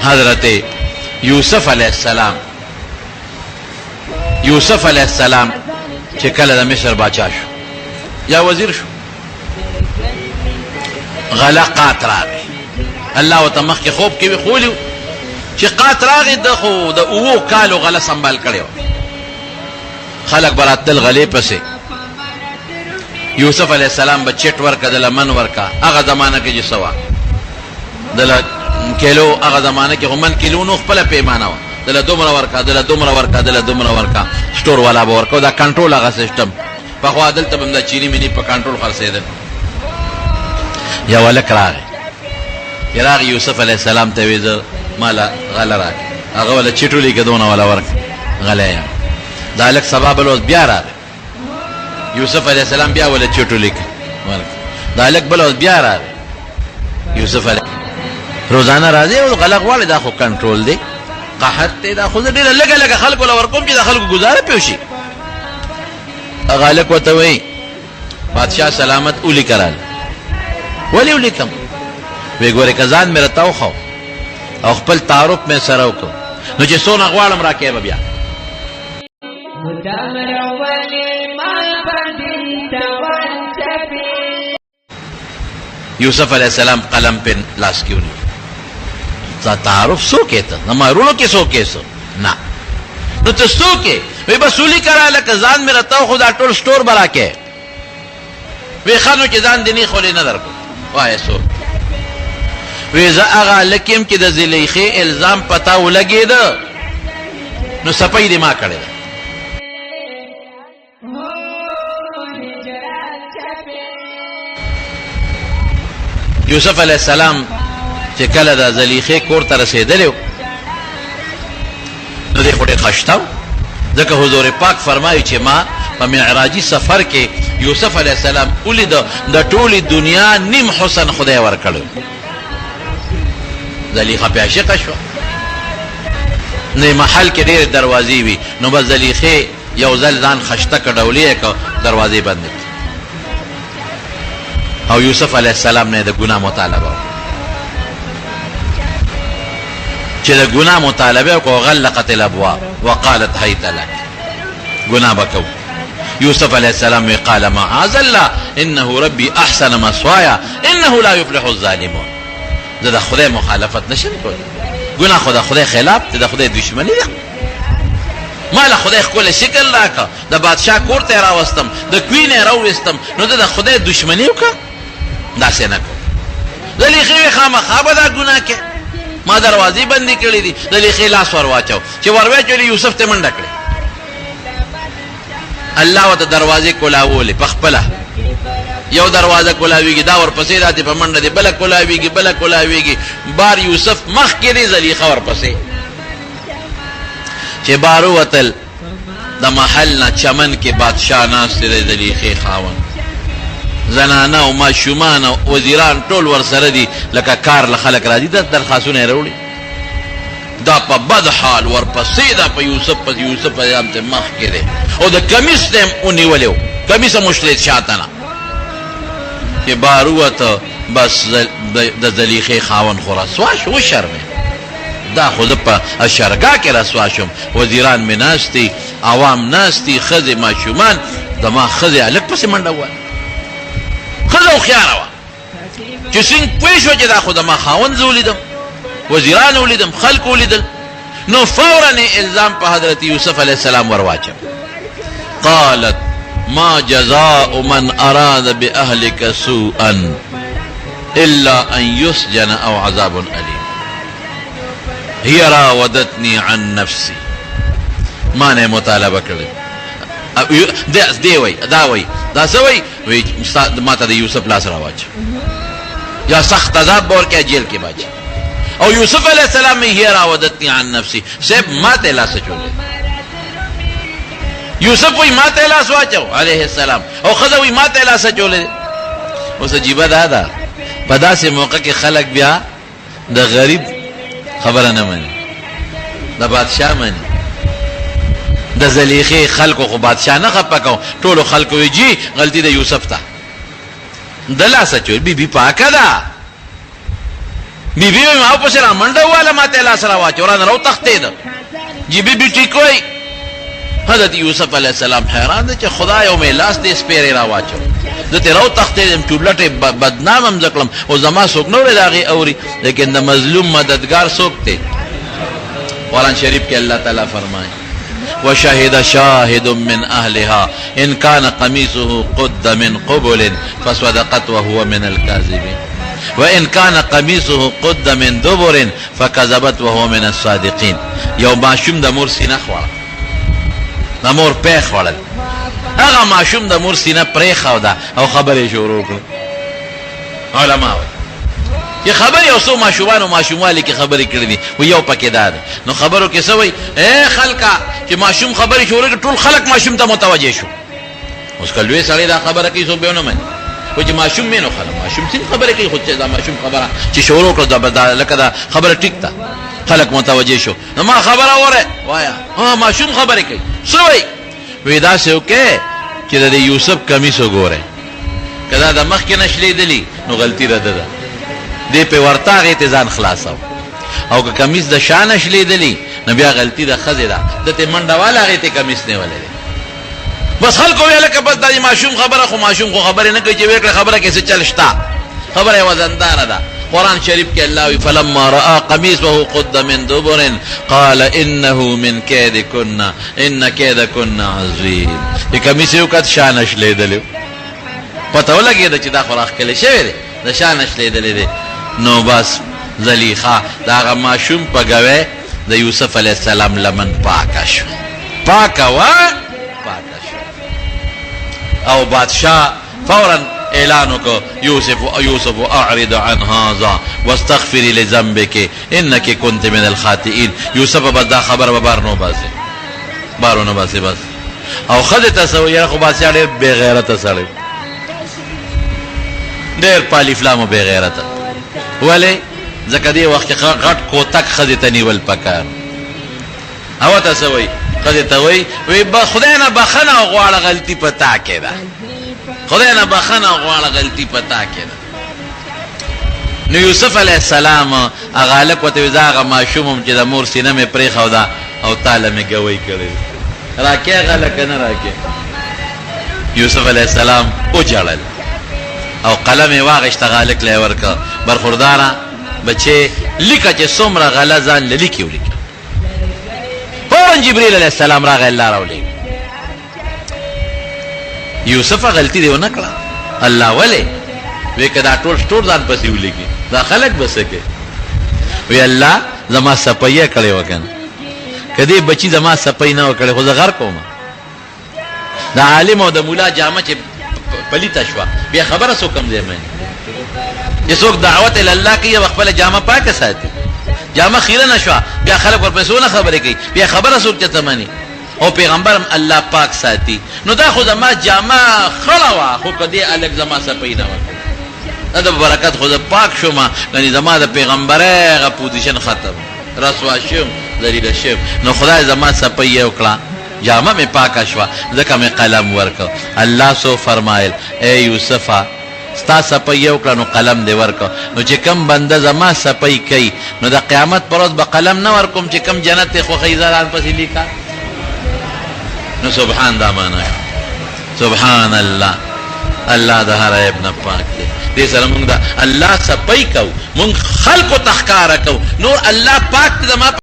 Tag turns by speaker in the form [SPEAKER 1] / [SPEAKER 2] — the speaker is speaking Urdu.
[SPEAKER 1] حضرت یوسف علیہ السلام چې کله د مصر باچا شو یا وزیر شو غلا قات راغی الله وتمخ کې خوب کې وخولیو چې قات راغی د خو د اوو کالو غلا سنبال کړو خلق براتل غلې پسې یوسف علیہ السلام بچټ ورکا د لمن ورکا هغه زمانہ کې چې سوا د کیلو هغه زمانہ کې همن کیلو نو خپل پیمانه و دله دومره ورکا سٹور والا به ورکو دا کنټرول هغه سیستم په خو عدالت به د چینی منی په کنټرول خرڅیدل یا ولک راغی یوسف علیہ السلام ته ویزه مالا غلا راغی هغه ولا چټولې کدونه ولا ورک غلایا دا لک سبب له بیا راغی یوسف علیہ السلام بیا ولا چټولې ورک دا لک بل بیا راغی یوسف علیہ روزانه راځي او غلق والے دا خو کنټرول دی قحط دا خو ډېر لګه خلکو له ورکوم چې د خلکو گزاره پیوشي غالق وته وی بادشاہ سلامت اولی کرال ولی اولی کم وی ګوره کزان مې رتاو خو او خپل تعارف مې سره وکړ نو چې سونه غواړم راکې بیا یوسف علیہ السلام قلم پہ لاس کیوں نہیں تعارف سو کہتا نمارونو کے سو کیسو نا نو تو سو کے وی بسولی کرا لکا زان میں رتاو خدا ٹول سٹور برا کے وی خانو کی زان دینی خولی ندر کو وای سو وی زا اغا لکیم کی دا زلیخی الزام پتاو لگی دا نو سپای دی ما کردے یوسف علیہ السلام چې کله د زلیخې کور ته رسېدلی نو دی خو ډېر خشته ځکه حضور پاک فرمایي چې ما په معراجي سفر کې یوسف علیه السلام ولیده د ټولې دنیا نیم حسن خدای ورکړی زلیخه پې عاشقه شوه نو محل کې ډېرې دروازې وي نو بس زلیخې یو ځل ځان خشته کډولې یې که دروازې بندې او یوسف علیہ السلام نے دا گناہ مطالبہ چی دا گناہ مطالبہ کو غلقت الابواب وقالت حیت لک گناہ بکو یوسف علیہ السلام میں قال معاذ اللہ انہو ربی احسن مسوایا انہو لا یفلح الظالمون دا خدای مخالفت نشن کو گناہ خدا خلاف دا خدای دشمنی دا مالا خدای کول شکل لاکا دا بادشاہ کور ته راوستم دا کوین راوستم نو دا خدای دشمنی وکا دا سے نہ کو زلیخی خامخا به دا ګناه کې ما دروازې بندې کړې دي زلیخی لاس ور واچو چې ور واچولې یوسف ته منډه کړې الله وته دروازې کولاولې په خپله یو دروازه کولاویږي دا ورپسې راځي په منډه دي بله کولاویږي بار یوسف مخ کې دی زلیخه ورپسې چې بارو وتل د محل نه چمن کې بادشاہ ناست دی زلیخی خاون زنانه او ماشومان او وزیران ټول ورسره دي لکه کار له خلک راځي د درخواستونه راوړي دا په بد حال ورپسې دا په یوسف پیغام ته مخ کې دی او د کمیس ته ونیولیو کمیس مشلید شاته نه چې باروته بس د زلیخې خاون خو رسوا شو شرمه دا خود په اشرګه کې رسوا شم وزیران مې ناستی عوام ناستی خزه ماشومان دما خزه الک پسې منډه وای خزه خياره وا چې څنګه پېښو چې دا خود ما خاون زولیدم وزیران ولیدم خلق ولیدل نو فورا الزام په حضرت یوسف علیہ السلام ورواچ قالت ما جزاء من اراد باهلك سوءا الا ان يسجن او عذاب اليم هي راودتني عن نفسي ما نه مطالبه کړې دا سوي وی ما ته یوسف لاس راواچ یا سخت عذاب ورکه جیل کې باچ او یوسف علیہ السلام هي راودتني عن نفسي سب ما ته لاس چولې یوسف وی ما ته لاس واچو علیہ السلام او خذوی ما ته لاس چولې اوس عجیب ده په داسې موقع کې خلک بیا د غریب خبره نه مانی د بادشاہ مانی د زلیخی خلکو خو بادشاہ نه خپکاو ټولو خلکو وی جی غلطی د یوسف ته د لاس چول بی پاکه ده بیبي ما په سره منډه واله ماته لاس را واچو ران راو تختید جی بیبي ټیک وای حضرت یوسف علیہ السلام حیران دي چې خدای او مې لاس دې سپیره را واچو دته راو تختید چولټه بدنامم ځکلم او زما څوک نو راغي اوري لیکن د مظلوم مددگار څوک دی قرآن شریف کې الله تعالی فرمایي وشهد شاهد من اهلها ان كان قميصه قد من قبل فصدقت وهو من الكاذبين وان كان قميصه قد من دبر فكذبت وهو من الصادقين یو ماشوم د مور سینه خوړه د مور پېخ وړل هغه ماشوم د مور سینه پرې خاو ده او خبرې شروع کړ علماء یہ خبر یو سو ماشومان او ماشومالی کی خبرې کړې دي و یو پکې ده نو خبرو کې سوې اے خلکا چې ماشوم خبرې شروع کړ ټول خلک ماشوم ته متوجه شو اوس کله سړی دا خبره کوي سو به نه مانی و چې ماشوم مینو خلک ماشوم څنګه خبرې کوي خو چې دا ماشوم خبره چې شروع کړ دا لکه دا خبره ټیک ده خلک متوجه شو نو ما خبره وره وایا ها ماشوم خبرې کوي سوې وې دا څه وکړي چې د یوسف کمیس وګوره کدا د مخ کې نشلې دلی نو غلطی رده ده دې په ورتاغه ته ځان خلاصو او که کمیس د شان شلې دلی نو بیا غلطی د خزه ده دته منډه والا غته کمیس نه ولې بس خلکو ویل که بس د ماشوم خبره خو ماشوم خو خبره نه کوي چې وکړه خبره کې څه چلشتا خبره وزندار ده قرآن شریف کې الله فلما راى قميصه قد من دبر قال انه من كيدكن ان كيدكن عظيم دې کمیس یو کټ شان شلې دلی پته ولګی چې دا خوراک کله شوی دی د شان شلې دلی نو بس زلیخا دا ماشوم په گوي د یوسف علیہ السلام لمن پاکا شو او بادشاہ فورا اعلان کو یوسف اعرض عن هذا واستغفري لذنبك انك كنت من الخاطئين یوسف بدا خبر بارنو باسه بس او خد تسوی خو باسه ډېر بے غیرت سره ډېر پالی فلامو بے غیرت ولی ځکه دې وخت غټ کوتک خدي ته نیول پکار او تاسو وای خدي ته وای خدای نه بخنه غواړه غلطي پتا کړه خدای نه بخنه غواړه غلطي پتا کړه نو یوسف علیہ السلام اغاله کوته زاغه ماشوم چې د مور سینه مې پرې خو دا او تعالی مې گوي کړی راکه غاله کنه راکه یوسف علیہ السلام او جړل او قلم واغشت غالک لای ورکا برخوردارا بچه لیکه چې څومره غلا ځان لیکي ولیکي فورن جبريل علیہ السلام راغی الله راولي یوسف غلطی دی ونه کړه الله ولی وی کدا ټول ځان پسې ولیکي دا خلک بسکه وی الله زما سپایه کړي وکن کدی بچی زما سپای نه وکړي خو زه غر کوم دا عالم او د مولا جامه چې پلیتا شوا بیا خبره سو کم دی مې چې څوک دعوت ال الله کوي خپل جامه پاکه ساتي جامه خیره نشوا بیا خلک ورپسې نه خبرې کوي بیا خبره سو چې تمني او پیغمبرم الله پاک ساتي نو دا خو زما جامه خړوا خو کدی الګ زما سپای نه وکړي دا برکت خو پاک شوما یعنی زما د پیغمبره غ پوزیشن ختم رسوا شوم ذلیل شوم نو خدای زما سپای وکړه جامه میں پاکا شوا ذکا میں قلم ورکو اللہ سو فرمائل اے یوسفا ستا سپی وکړه نو قلم دی ورکو نو چې کم بنده زما سپی کوي نو د قیامت پر ورځ به قلم نه ورکوم چې کم جنت ته خوښي ځان پسې لیکا نو سبحان دا معنا سبحان الله الله د هر ابن پاک دی دې سره موږ د الله سپی کو موږ خلق تخکار کو نور الله پاک زما